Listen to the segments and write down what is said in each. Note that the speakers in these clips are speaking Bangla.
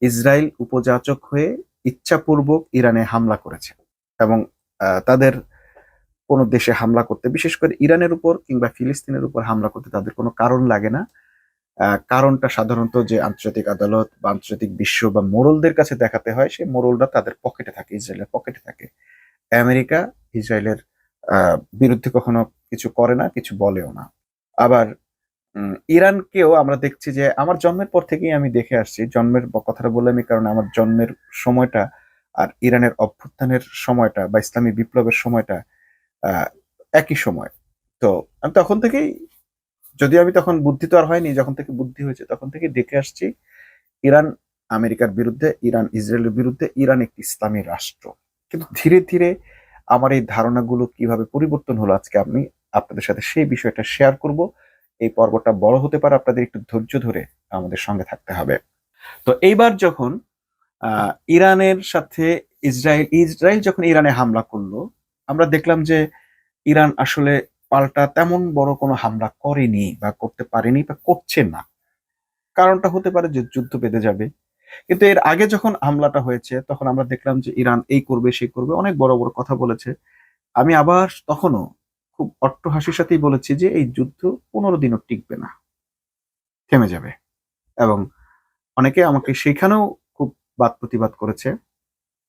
ইসরায়েল উপযাচক হয়ে ইচ্ছাপূর্বক ইরানে হামলা করেছে এবং তাদের কোনো দেশে হামলা করতে, বিশেষ করে ইরানের উপর কিংবা ফিলিস্তিনের উপর হামলা করতে তাদের কোনো কারণ লাগে না। কারণটা সাধারণত যে আন্তর্জাতিক আদালত বা আন্তর্জাতিক বিশ্ব বা মোড়লদের কাছে দেখাতে হয়, সেই মোড়লরা তাদের পকেটে থাকে, ইসরায়েলের পকেটে থাকে। আমেরিকা ইসরায়েলের বিরুদ্ধে কখনো কিছু করে না, কিছু বলেও না। আবার ইরানকেও আমরা দেখছি যে আমার জন্মের পর থেকেই আমি দেখে আসছি, জন্মের কথাটা বললাম এই কারণে, আমার জন্মের সময়টা আর ইরানের অভ্যুত্থানের সময়টা বা ইসলামী বিপ্লবের সময়টা আহ, একই সময়। তো আমি তখন থেকেই, যদিও আমি তখন বুদ্ধি তো আর হয়নি, যখন থেকে বুদ্ধি হয়েছে তখন থেকে দেখে আসছি ইরান আমেরিকার বিরুদ্ধে, ইরান ইসরায়েলের বিরুদ্ধে, ইরান একটি ইসলামী রাষ্ট্র। কিন্তু ধীরে ধীরে আমার এই ধারণাগুলো কিভাবে পরিবর্তন হলো আজকে আমি আপনাদের সাথে সেই বিষয়টা শেয়ার করব। এই পর্বটা বড় হতে পারে, আপনাদের একটু ধৈর্য ধরে আমাদের সঙ্গে থাকতে হবে। তো এইবার যখন ইরানের সাথে ইসরায়েল যখন ইরানে হামলা করলো, আমরা দেখলাম যে ইরান আসলে পাল্টা তেমন বড় কোনো হামলা করেনি বা করতে পারেনি বা করছে না। কারণটা হতে পারে যে যুদ্ধ বেঁধে যাবে। কিন্তু এর আগে যখন হামলাটা হয়েছে তখন আমরা দেখলাম যে ইরান এই করবে সেই করবে, অনেক বড় বড় কথা বলেছে। আমি আবার তখনও খুব অট্টহাসির সাথেই বলেছি যে এই যুদ্ধ 15 দিনও টিকবে না, থেমে যাবে। এবং অনেকে আমাকে সেখানেও খুব বাদ প্রতিবাদ করেছে,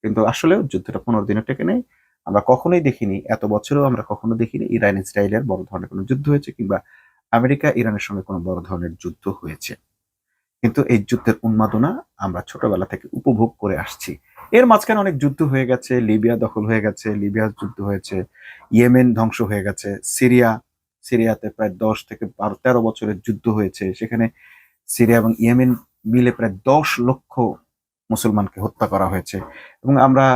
কিন্তু আসলে যুদ্ধটা 15 দিনও টেকে নেই। আমরা কখনোই দেখিনি, এত বছরেও আমরা কখনো দেখিনি ইরান ইসরায়েলের বড় ধরনের কোনো যুদ্ধ হয়েছে কিংবা আমেরিকা ইরানের সঙ্গে কোনো বড় ধরনের যুদ্ধ হয়েছে। কিন্তু এই যুদ্ধের উন্মাদনা আমরা ছোটবেলা থেকে উপভোগ করে আসছি। এর মাঝখানে অনেক যুদ্ধ হয়ে গেছে, লিবিয়া দখল হয়ে গেছে, লিবিয়ার যুদ্ধ হয়েছে, ইয়েমেন ধ্বংস হয়ে গেছে, সিরিয়াতে প্রায় 10 থেকে 13 বছরের যুদ্ধ হয়েছে। সেখানে সিরিয়া এবং ইয়েমেন মিলে প্রায় 10 লক্ষ মুসলমানকে হত্যা করা হয়েছে। এবং আমরা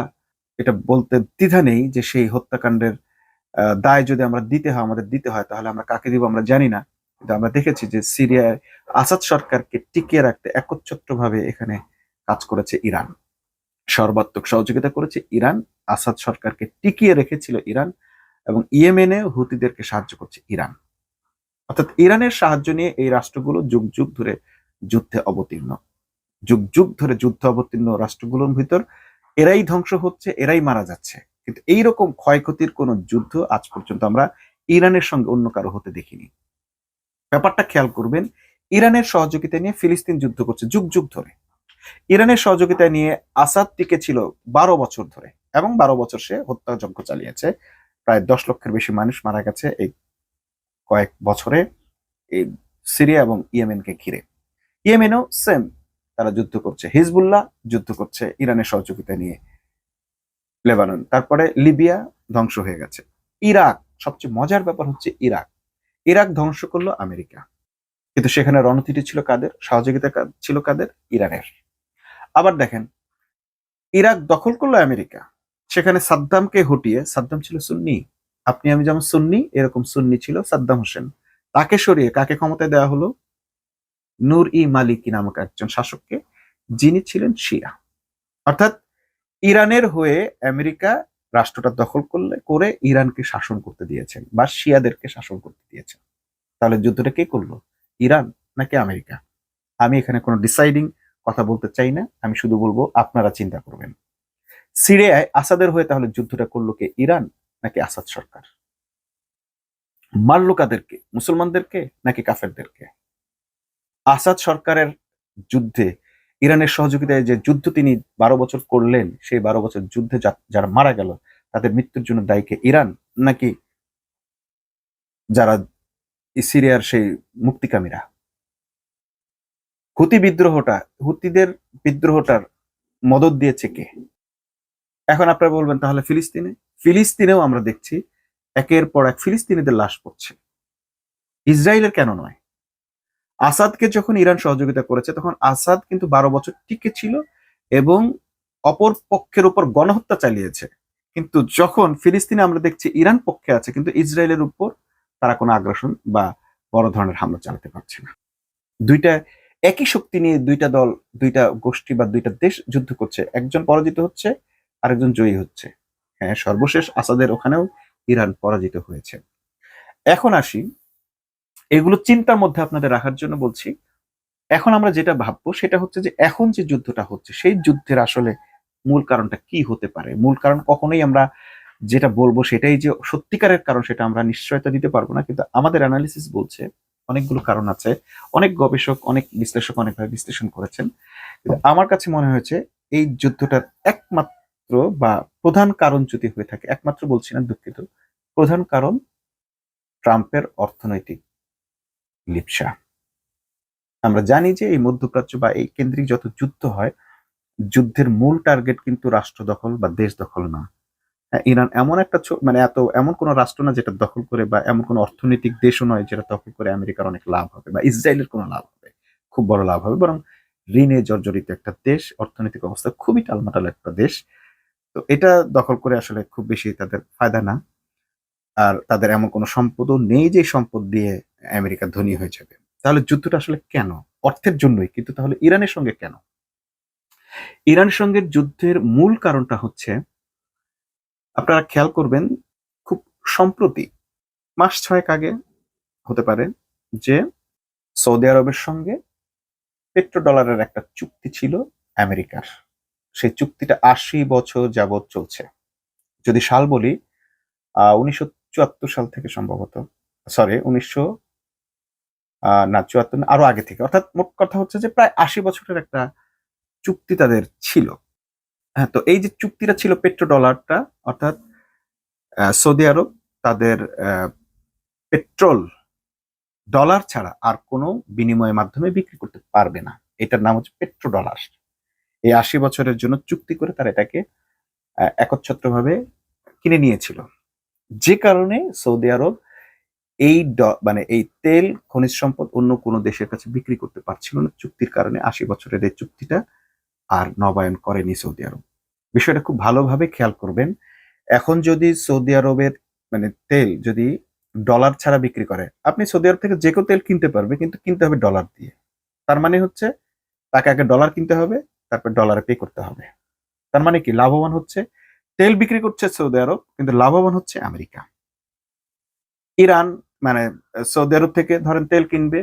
এটা বলতে দ্বিধা নেই যে সেই হত্যাকাণ্ডের দায় যদি আমাদের দিতে হয়, তাহলে আমরা কাকে দিব আমরা জানি না। কিন্তু আমরা দেখেছি যে সিরিয়ায় আসাদ সরকারকে টিকিয়ে রাখতে একচ্ছত্রভাবে এখানে কাজ করেছে ইরান, সর্বাত্মক সহযোগিতা করেছে ইরান, আসাদ সরকারকে টিকিয়ে রেখেছিল ইরান, এবং ইয়েমেনে হুতিদেরকে সাহায্য করছে ইরান। অর্থাৎ ইরানের সাহায্য নিয়ে এই রাষ্ট্রগুলো যুগ যুগ ধরে যুদ্ধে অবতীর্ণ, যুগ যুগ ধরে যুদ্ধ অবতীর্ণ রাষ্ট্রগুলোর ভিতর এরাই ধ্বংস হচ্ছে, এরাই মারা যাচ্ছে। কিন্তু এইরকম ক্ষয়ক্ষতির কোন যুদ্ধ আজ পর্যন্ত আমরা ইরানের সঙ্গে অন্য কারো হতে দেখিনি। ব্যাপারটা খেয়াল করবেন, ইরানের সহযোগিতা নিয়ে ফিলিস্তিন যুদ্ধ করছে যুগ যুগ ধরে, ইরানের সহযোগিতা নিয়ে আসাদ টিকে ছিল 12 বছর ধরে, এবং 12 বছর সে হত্যাযজ্ঞ চালিয়েছে। প্রায় 10 লক্ষের বেশি মানুষ মারা গেছে এই কয়েক বছরে এই সিরিয়া এবং ইয়েমেনকে ঘিরে। ইয়েমেনও সেম, তারা যুদ্ধ করছে, হিজবুল্লাহ যুদ্ধ করছে ইরানের সহযোগিতা নিয়ে, লেবানন, তারপরে লিবিয়া ধ্বংস হয়ে গেছে। ইরাক, সবচেয়ে মজার ব্যাপার হচ্ছে ইরাক ধ্বংস করলো আমেরিকা, কিন্তু সেখানে রণতীতি ছিল কাদের, সহযোগিতা ছিল কাদের, ইরানের। আবার দেখেন, ইরাক দখল করলো আমেরিকা, সেখানে সাদ্দামকে হটিয়ে, সাদ্দাম ছিল সুন্নি, আপনি আমি যেমন সুন্নি এরকম সুন্নি ছিল সাদ্দাম হোসেন, তাকে সরিয়ে কাকে ক্ষমতায় দেওয়া হলো, নূর ই মালিকি নামক একজন শাসককে, যিনি ছিলেন শিয়া। অর্থাৎ ইরানের হয়ে আমেরিকা রাষ্ট্রটা দখল করে ইরানকে শাসন করতে দিয়েছেন বা শিয়াদেরকে শাসন করতে দিয়েছেন। তাহলে যুদ্ধটা কে করলো, ইরান নাকি আমেরিকা? আমি এখানে কোনো ডিসাইডিং কথা বলতে চাই না, আমি শুধু বলবো আপনারা চিন্তা করবেন। সিরিয়ায় আসাদের হয়ে তাহলে যুদ্ধটা করলো কে, ইরান নাকি আসাদ সরকার? মারলো কাদেরকে, মুসলমানদেরকে নাকি কাফেরদেরকে? আসাদ সরকারের যুদ্ধে ইরানের সহযোগিতায় যে যুদ্ধ তিনি 12 বছর করলেন, সেই 12 বছর যুদ্ধে যারা মারা গেল তাদের মৃত্যুর জন্য দায়ী কে, ইরান নাকি যারা সিরিয়ার সেই মুক্তিকামীরা? হুতিদের বিদ্রোহটার মদদ দিয়েছে কে? এখন আপনারা বলবেন তাহলে ফিলিস্তিনেও আমরা দেখছি একের পর এক ফিলিস্তিনিদের লাশ পড়ছে। ইসরায়েলের কেন নয়? আসাদকে যখন ইরান সহযোগিতা করেছে তখন আসাদ কিন্তু 12 বছর টিকে ছিল এবং অপর পক্ষের উপর গণহত্যা চালিয়েছে। কিন্তু যখন ফিলিস্তিনে আমরা দেখছি ইরান পক্ষে আছে, কিন্তু ইসরায়েলের উপর তারা কোনো আগ্রাসন বা বড় ধরনের হামলা চালাতে পারছে না। দুইটা একই শক্তি নিয়ে দুইটা দল, দুইটা গোষ্ঠী বা দুইটা দেশ যুদ্ধ করছে, একজন পরাজিত হচ্ছে, আরেকজন জয়ী হচ্ছে। হ্যাঁ, সর্বশেষ আসাদের ওখানেও ইরান পরাজিত হয়েছে। এখন আসি, এগুলো চিন্তার মধ্যে আপনাদের রাখার জন্য বলছি। এখন আমরা যেটা ভাববো সেটা হচ্ছে যে এখন যে যুদ্ধটা হচ্ছে সেই যুদ্ধের আসলে মূল কারণটা কি হতে পারে। মূল কারণ কখনোই আমরা যেটা বলবো সেটাই যে সত্যিকারের কারণ সেটা আমরা নিশ্চয়তা দিতে পারবো না, কিন্তু আমাদের অ্যানালিসিস বলছে অনেকগুলো কারণ আছে। অনেক গবেষক, অনেক বিশ্লেষক অনেকভাবে বিশ্লেষণ করেছেন, কিন্তু আমার কাছে মনে হয়েছে এই যুদ্ধটার একমাত্র বা প্রধান কারণ যদি হয়ে থাকে, একমাত্র বলছি না, দুঃখিত, প্রধান কারণ ট্রাম্পের অর্থনৈতিক লিপ্সা। আমরা জানি যে এই মধ্যপ্রাচ্য বা এই কেন্দ্রিক যত যুদ্ধ হয়, যুদ্ধের মূল টার্গেট কিন্তু রাষ্ট্র দখল বা দেশ দখল না। হ্যাঁ, ইরান এমন একটা মানে এমন কোন রাষ্ট্র না যেটা দখল করে, বা এমন কোন অর্থনৈতিক দেশও নয় যেটা দখল করে আমেরিকার অনেক লাভ হবে বা ইসরায়েলের কোনো লাভ হবে, খুব বড় লাভ হবে, বরং ঋণে জর্জরিত একটা দেশ, অর্থনৈতিক অবস্থা খুবই টালমাটাল একটা দেশ। তো এটা দখল করে আসলে খুব বেশি তাদের ফায়দা না। আর তাদের এমন কোনো সম্পদও নেই যে সম্পদ দিয়ে আমেরিকা ধনী হয়ে যাবে। তাহলে যুদ্ধটা আসলে কেন? অর্থের জন্যই, কিন্তু তাহলে ইরানের সঙ্গে কেন? ইরানের সঙ্গে যুদ্ধের মূল কারণটা হচ্ছে, আপনারা খেয়াল করবেন, খুব সম্প্রতি মাস 6 আগে হতে পারে যে সৌদি আরবের সঙ্গে পেট্রো ডলারের একটা চুক্তি ছিল আমেরিকার। সেই চুক্তিটা 80 বছর যাবৎ চলছে। যদি সাল বলি, 1974 সাল থেকে সম্ভবত, সরি 1900 না 74 না, আরো আগে থেকে, অর্থাৎ মোট কথা হচ্ছে যে প্রায় 80 বছরের একটা চুক্তি তাদের ছিল। হ্যাঁ, তো এই যে চুক্তিটা ছিল পেট্রো ডলারটা, অর্থাৎ সৌদি আরব তাদের পেট্রোল ডলার ছাড়া আর কোনো বিনিময়ের মাধ্যমে বিক্রি করতে পারবে না। এটার নাম হচ্ছে পেট্রো ডলার। এই 80 বছরের জন্য চুক্তি করে তারা এটাকে একচ্ছত্রভাবে কিনে নিয়েছিল। যে কারণে সৌদি আরব এই মানে এই তেল খনিজ সম্পদ অন্য কোনো দেশের কাছে বিক্রি করতে পারছিল না চুক্তির কারণে। 80 বছরের এই চুক্তিটা আর নবায়ন করেনি সৌদি আরব। বিষয়টা খুব ভালোভাবে খেয়াল করবেন। এখন যদি সৌদি আরবের মানে তেল যদি ডলার ছাড়া বিক্রি করে, আপনি সৌদি আরব থেকে যে কেউ তেল কিনতে পারবে, কিন্তু কিনতে হবে ডলার দিয়ে। তার মানে হচ্ছে তাকে আগে ডলার কিনতে হবে, তারপর ডলারে পে করতে হবে। তার মানে কি, লাভবান হচ্ছে তেল বিক্রি করছে সৌদি আরব, কিন্তু লাভবান হচ্ছে আমেরিকা। ইরান মানে সৌদি আরব থেকে ধরেন তেল কিনবে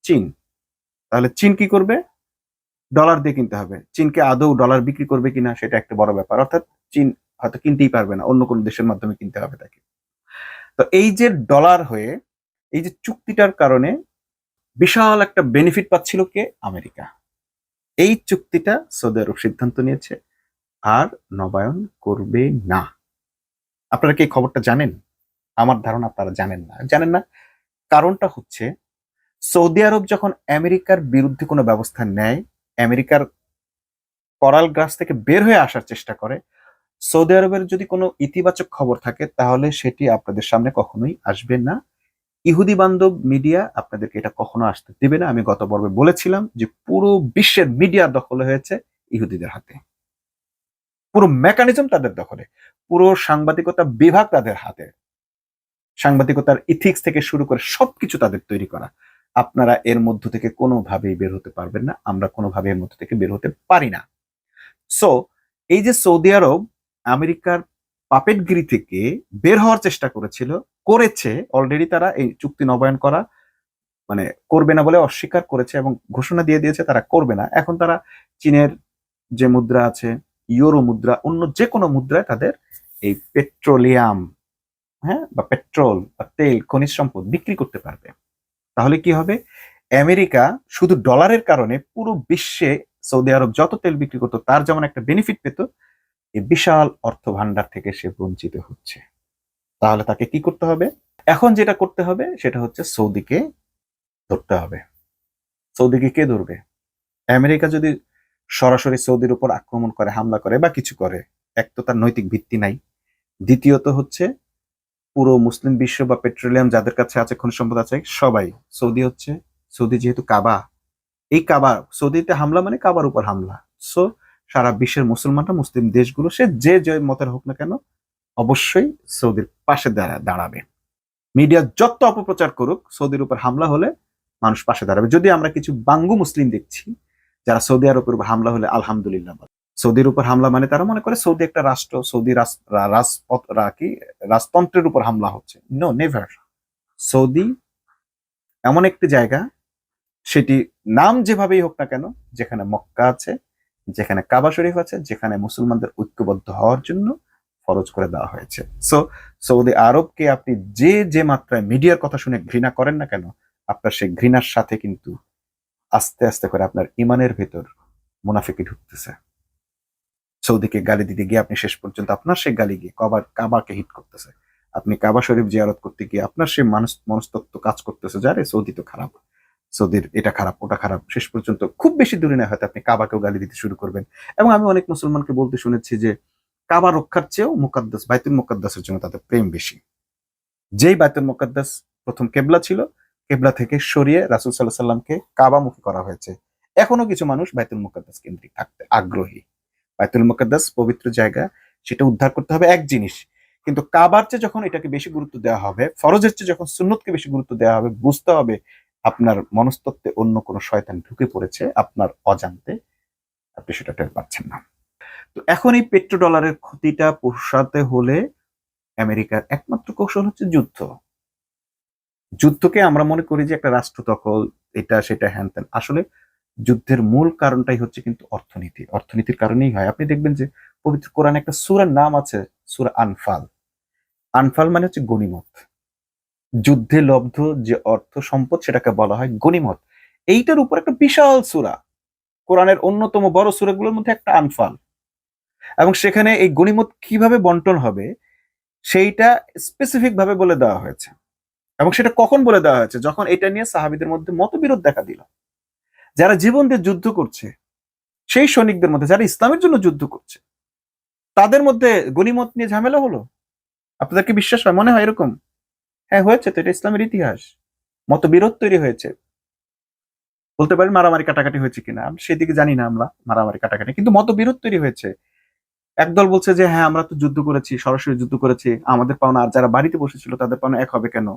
চীন, তাহলে চীন কি করবে? ডলার দিয়ে কিনতে হবে। চীনকে আদৌ ডলার বিক্রি করবে কিনা সেটা একটা বড় ব্যাপার, অর্থাৎ চীন হয়তো কিনতেই পারবে না, অন্য কোনো দেশের মাধ্যমে কিনতে হবে তাকে। তো এই যে ডলার হয়ে এই যে চুক্তিটার কারণে বিশাল একটা বেনিফিট পাচ্ছিল কে? আমেরিকা। এই চুক্তিটা সৌদি আরব সিদ্ধান্ত নিয়েছে আর নবায়ন করবে না। আপনারা কি এই খবরটা জানেন? আমার ধারণা আপনারা জানেন না। কারণটা হচ্ছে, সৌদি আরব যখন আমেরিকার বিরুদ্ধে কোনো ব্যবস্থা নেয়, আমেরিকার করাল গ্রাস থেকে বের হয়ে আসার চেষ্টা করে, সৌদি আরবের যদি কোনো ইতিবাচক খবর থাকে তাহলে সেটি আপনাদের সামনে কখনোই আসবে না। ইহুদি বান্ধব মিডিয়া আপনাদেরকে এটা কখনো আসতে দিবে না। আমি গত পর্বে বলেছিলাম যে পুরো বিশ্বের মিডিয়া দখল হয়েছে ইহুদিদের হাতে, পুরো মেকানিজম তাদের দখলে, পুরো সাংবাদিকতা বিভাগ তাদের হাতে, সাংবাদিকতার ইথিক্স থেকে শুরু করে সবকিছু তাদের তৈরি করা। আপনারা এর মধ্য থেকে কোনোভাবেই বের হতে পারবেন না, আমরা কোনোভাবে এর মধ্য থেকে বের হতে পারি না। সো এই যে সৌদি আরব আমেরিকার পাপেটগিরি থেকে বের হওয়ার চেষ্টা করেছে অলরেডি, তারা এই চুক্তি নবায়ন করা মানে করবে না বলে অস্বীকার করেছে এবং ঘোষণা দিয়ে দিয়েছে তারা করবে না। এখন তারা চীনের যে মুদ্রা আছে, ইউরো মুদ্রা, অন্য যে কোনো মুদ্রায় তাদের এই পেট্রোলিয়াম, হ্যাঁ, বা পেট্রোল বা তেল খনিজ সম্পদ বিক্রি করতে পারবে। তাহলে কি হবে? আমেরিকা শুধু ডলারের কারণে পুরো বিশ্বে সৌদি আরব যত তেল বিক্রি করতো তার যেমন একটা বেনিফিট পেত, এই বিশাল অর্থ ভান্ডার থেকে সে বঞ্চিত হচ্ছে। তাহলে তাকে কি করতে হবে? এখন যেটা করতে হবে সেটা হচ্ছে সৌদিকে ধরতে হবে। সৌদিকে কে ধরবে? আমেরিকা যদি সরাসরি সৌদির উপর আক্রমণ করে, হামলা করে বা কিছু করে, এক তো তার নৈতিক ভিত্তি নাই, দ্বিতীয়ত হচ্ছে পুরো মুসলিম বিশ্ব বা পেট্রোলিয়াম যাদের কাছে আছে, খনিজ সম্পদ আছে, সবাই সৌদি যেহেতু কাবা, এই কাবা, সৌদিতে হামলা মানে কাবার উপর হামলা। সো সারা বিশ্বের মুসলমানরা, মুসলিম দেশগুলো, সে যে মতের হোক না কেন, অবশ্যই সৌদির পাশে দাঁড়াবে। মিডিয়া যত অপপ্রচার করুক, সৌদির উপর হামলা হলে মানুষ পাশে দাঁড়াবে। যদি আমরা কিছু বাঙ্গু মুসলিম দেখছি যারা সৌদি আরবের উপর হামলা হলে আলহামদুলিল্লাহ বলে। সৌদির উপর হামলা মানে তারা মনে করে সৌদি একটা রাষ্ট্র, সৌদি রাজতন্ত্রের উপর হামলা হচ্ছে। No, never. সৌদি এমন একটি জায়গা সেটি নাম যেভাবেই হোক না কেন, যেখানে মক্কা আছে, যেখানে কাবা শরীফ আছে, যেখানে মুসলমানদের ঐক্যবদ্ধ হওয়ার জন্য ফরজ করে দেওয়া হয়েছে। সো সৌদি আরবকে আপনি যে যে মাত্রায় মিডিয়ার কথা শুনে ঘৃণা করেন না কেন, আপনার সেই ঘৃণার সাথে কিন্তু আস্তে আস্তে করে আপনার ইমানের ভেতর মুনাফিকি ঢুকতেছে। সৌদিকে গালি দিতে গিয়ে আপনি শেষ পর্যন্ত আপনার সেই গালি গিয়ে কাবাকে হিট করতেছে। আপনি কাবা শরীফ জিয়ারত করতে গিয়ে আপনার সেই মনস্তত্ত্ব কাজ করতেছে, যারে সৌদি তো খারাপ, সৌদির এটা খারাপ ওটা খারাপ, শেষ পর্যন্ত খুব বেশি দূরে না হয়তো আপনি কাবাকেও গালি দিতে শুরু করবেন। এবং আমি অনেক মুসলমানকে বলতে শুনেছি যে কাবা রক্ষার চেয়েও মুকাদ্দাস বাইতুল মুকাদ্দাসের জন্য তাদের প্রেম বেশি। যেই বাইতুল মুকাদ্দাস প্রথম কেবলা ছিল, কেবলা থেকে সরিয়ে রাসূল সাল্লাল্লাহু আলাইহি সাল্লামকে কাবামুখী করা হয়েছে। এখনো কিছু মানুষ বাইতুল মুকাদ্দাস কেন্দ্রিক থাকতে আগ্রহী। বাইতুল মুকাদ্দাস পবিত্র জায়গা, সেটা উদ্ধার করতে হবে এক জিনিস, কিন্তু কাবার চেয়ে যখন এটাকে বেশি গুরুত্ব দেওয়া হবে, ফরজের চেয়ে যখন সুন্নতকে বেশি গুরুত্ব দেওয়া হবে, বুঝতে হবে আপনার মনস্তত্ত্বে অন্য কোনো শয়তান ঢুকে পড়েছে আপনার অজান্তে, আপনি সেটা টের পাচ্ছেন না। তো এখন এই পেট্রো ডলারের ক্ষতিটা পোষাতে হলে আমেরিকার একমাত্র কৌশল হচ্ছে যুদ্ধ। যুদ্ধকে আমরা মনে করি যে একটা রাষ্ট্র দখল, এটা সেটা হ্যান ত্যান। আসলে যুদ্ধের মূল কারণটাই হচ্ছে কিন্তু অর্থনীতি। অর্থনীতির কারণেই হয়। আপনি দেখবেন যে পবিত্র কোরআনে একটা সূরার নাম আছে, সূরা আনফাল। আনফাল মানে হচ্ছে গনিমত। যুদ্ধে লব্ধ যে অর্থ সম্পদ সেটাকে বলা হয় গনিমত। এইটার উপর একটা বিশাল সূরা, কোরআনের অন্যতম বড় সূরাগুলোর মধ্যে একটা আনফাল। এবং সেখানে এই গনিমত কিভাবে বন্টন হবে সেইটা স্পেসিফিক ভাবে বলে দেওয়া হয়েছে। এবং সেটা কখন বলে দেওয়া হয়েছে? যখন এটা নিয়ে সাহাবীদের মধ্যে মতবিরোধ দেখা দিল। যারা জীবন দিয়ে যুদ্ধ করছে, সেই সৈনিকদের মধ্যে যারা ইসলামের জন্য যুদ্ধ করছে, তাদের মধ্যে গনিমত নিয়ে ঝামেলা হলো। আপনাদের কি বিশ্বাস হয়? মনে হয় এরকম? হ্যাঁ, হয়েছে তো, এটা ইসলামের ইতিহাস। মতবিরোধ তৈরি হয়েছে। বলতে পারেন মারামারি কাটাকাটি হয়েছে কিনা, আমি সেদিকে জানি না, আমরা মারামারি কাটাকাটি, কিন্তু মতবিরোধ তৈরি হয়েছে। একদল বলছে যে হ্যাঁ, আমরা তো যুদ্ধ করেছি, সরাসরি যুদ্ধ করেছি, আমাদের পাওনা আর যারা বাড়িতে বসেছিল তাদের পাওনা এক হবে কেন?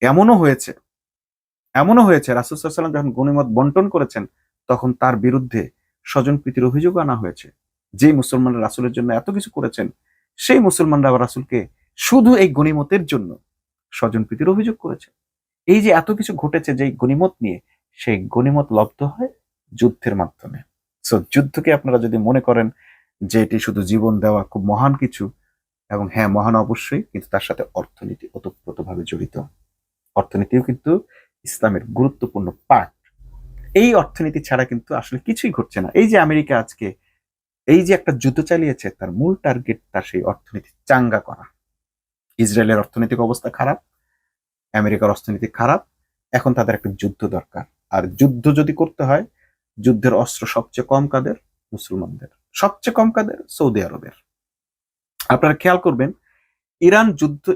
এমনও হয়েছে, এমনও হয়েছে রাসূল সাল্লাল্লাহু আলাইহি ওয়াসাল্লাম যখন গনিমত বন্টন করেছেন, তখন তার বিরুদ্ধে স্বজনপ্রীতির অভিযোগ আনা হয়েছে। যে মুসলমানরা রাসূলের জন্য এত কিছু করেছেন, সেই মুসলমানরা আবার রাসূলকে শুধু এই গনিমতের জন্য স্বজনপ্রীতির অভিযোগ করেছে। এই যে এত কিছু ঘটেছে যে গনিমত নিয়ে, সেই গনিমত লব্ধ হয় যুদ্ধের মাধ্যমে। সো যুদ্ধকে আপনারা যদি মনে করেন যে এটি শুধু জীবন দেওয়া খুব মহান কিছু, এবং হ্যাঁ মহান অবশ্যই, কিন্তু তার সাথে অর্থনীতি ওতপ্রোতভাবে জড়িত। অর্থনীতিও কিন্তু ইসলামের গুরুত্বপূর্ণ পার্ট। এই অর্থনীতি ছাড়া কিন্তু আসলে কিছুই ঘটছে না। এই যে আমেরিকা আজকে এই যে একটা যুদ্ধ চালিয়েছে, তার মূল টার্গেট তার সেই অর্থনীতি চাঙ্গা করা। ইসরায়েলের অর্থনৈতিক অবস্থা খারাপ, আমেরিকার অর্থনীতি খারাপ, এখন তাদের একটা যুদ্ধ দরকার। আর যুদ্ধ যদি করতে হয়, যুদ্ধের অস্ত্র সবচেয়ে কম কাদের? মুসলমানদের। সবচেয়ে কম কাদের? সৌদি আরবের। আপনারা খেয়াল করবেন,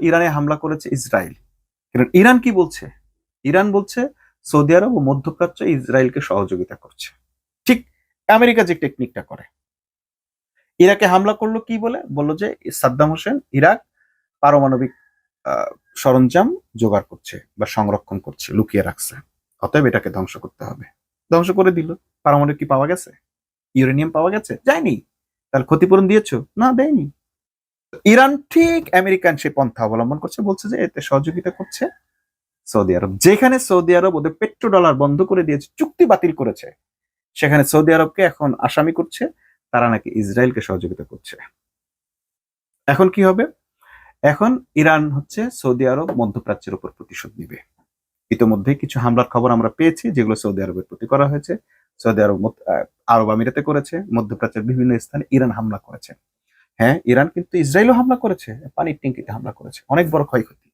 ইরানে হামলা করেছে ইসরায়েল। কারণ ইরান কি বলছে? ইরান বলছে সৌদি আরব ও মধ্যপ্রাচ্য ইসরায়েলকে সহযোগিতা করছে। ঠিক আমেরিকা যে টেকনিকটা করে, ইরাকে হামলা করলো কি বলে? বললো যে সাদ্দাম হোসেন ইরাক পারমাণবিক আহ, সরঞ্জাম জোগাড় করছে বা সংরক্ষণ করছে, লুকিয়ে রাখছে, অতএব এটাকে ধ্বংস করতে হবে। ধ্বংস করে দিল। পারমাণবিক কি পাওয়া গেছে? ইউরেনিয়াম পাওয়া গেছে? যায়নি। তাহলে ক্ষতিপূরণ দিয়েছো? না, দেয়নি। ইরান ঠিক আমেরিকান সে পন্থা অবলম্বন করছে, বলছে যে এতে সহযোগিতা করছে সৌদি আরব। যেখানে সৌদি আরব ওদের পেট্রো ডলার বন্ধ করে দিয়েছে, চুক্তি বাতিল করেছে, সেখানে সৌদি আরবকে এখন আসামি করছে তারা নাকি ইসরায়েলকে সহযোগিতা করছে। এখন কি হবে? এখন ইরান হচ্ছে সৌদি আরব মধ্যপ্রাচ্যের উপর প্রতিশোধ নিবে। ইতিমধ্যে কিছু হামলার খবর আমরা পেয়েছি, যেগুলো সৌদি আরবের প্রতি করা হয়েছে। সৌদি আরব আরব আমিরাতে করেছে, মধ্যপ্রাচ্যের বিভিন্ন স্থানে ইরান হামলা করেছে। হ্যাঁ, ইরান কিন্তু ইসরায়েলও হামলা করেছে, পানির ট্যাঙ্কিতে হামলা করেছে, অনেক বড় ক্ষয়ক্ষতি।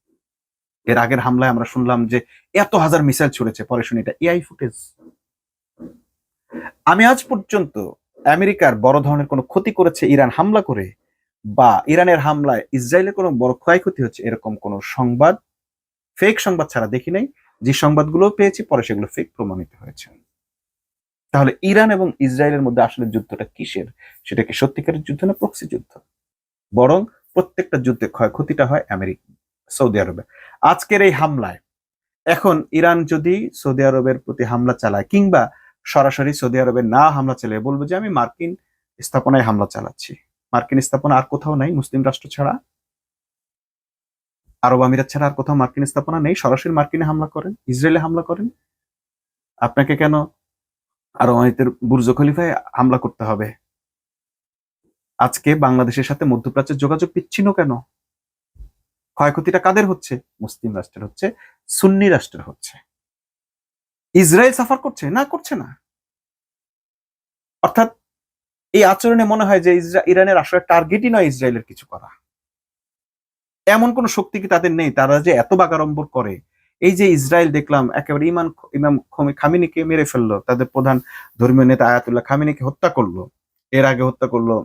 এর আগের হামলায় আমরা শুনলাম যে এত হাজার মিসাইল ছুড়েছে, পরে শুনি এটা এআই ফুটেজ। আমি আজ পর্যন্ত আমেরিকার বড় ধরনের কোনো ক্ষতি করেছে ইরান হামলা করে, বা ইরানের হামলায় ইসরায়েলের কোনো বড় ক্ষয়ক্ষতি হচ্ছে, এরকম কোনো সংবাদ, ফেক সংবাদ ছাড়া দেখি নাই। যে সংবাদগুলো পেয়েছি পরে সেগুলো ফেক প্রমাণিত হয়েছে। তাহলে ইরান এবং ইসরায়েলের মধ্যে আসলে যুদ্ধটা কিসের? সেটা কি সত্যিকারের যুদ্ধ না প্রক্সি যুদ্ধ? বরং প্রত্যেকটা যুদ্ধে ক্ষয়ক্ষতিটা হয় আমেরিকা, সৌদি আরবে। আজকের এই হামলায় এখন ইরান যদি সৌদি আরবের প্রতি হামলা চালায়, কিংবা সরাসরি সৌদি আরবে না হামলা চালিয়ে বলবে যে আমি মার্কিন স্থাপনায় হামলা চালাচ্ছি। মার্কিন স্থাপনা আর কোথাও নাই মুসলিম রাষ্ট্র ছাড়া, আরব আমিরাত ছাড়া আর কোথাও মার্কিন স্থাপনা নেই। সরাসরি মার্কিনে হামলা করেন, ইসরায়েলে হামলা করেন। আপনাকে কেন আরমানিতের বুর্জ খলিফায় হামলা করতে হবে? আজকে বাংলাদেশের সাথে মধ্যপ্রাচ্যের যোগাযোগ বিচ্ছিন্ন কেন? ক্ষয়ক্ষতিটা কাদের হচ্ছে? মুসলিম রাষ্ট্রের হচ্ছে, সুন্নি রাষ্ট্রের হচ্ছে। ইসরায়েল সাফার করছে না? করছে না। অর্থাৎ এই আচরণে মনে হয় যে ইরানের আসলে টার্গেটই নয় ইসরায়েলের কিছু করা। এমন কোন শক্তি কি তাদের নেই? তারা যে এত বাগাড়ম্বর করে। এই যে ইসরায়েল দেখলাম একেবারে ইমাম খামেনিকে মেরে ফেললো, তাদের প্রধান ধর্মীয় নেতা আয়াতুল্লাহ খামেনিকে হত্যা করলো, এর আগে হত্যা করলো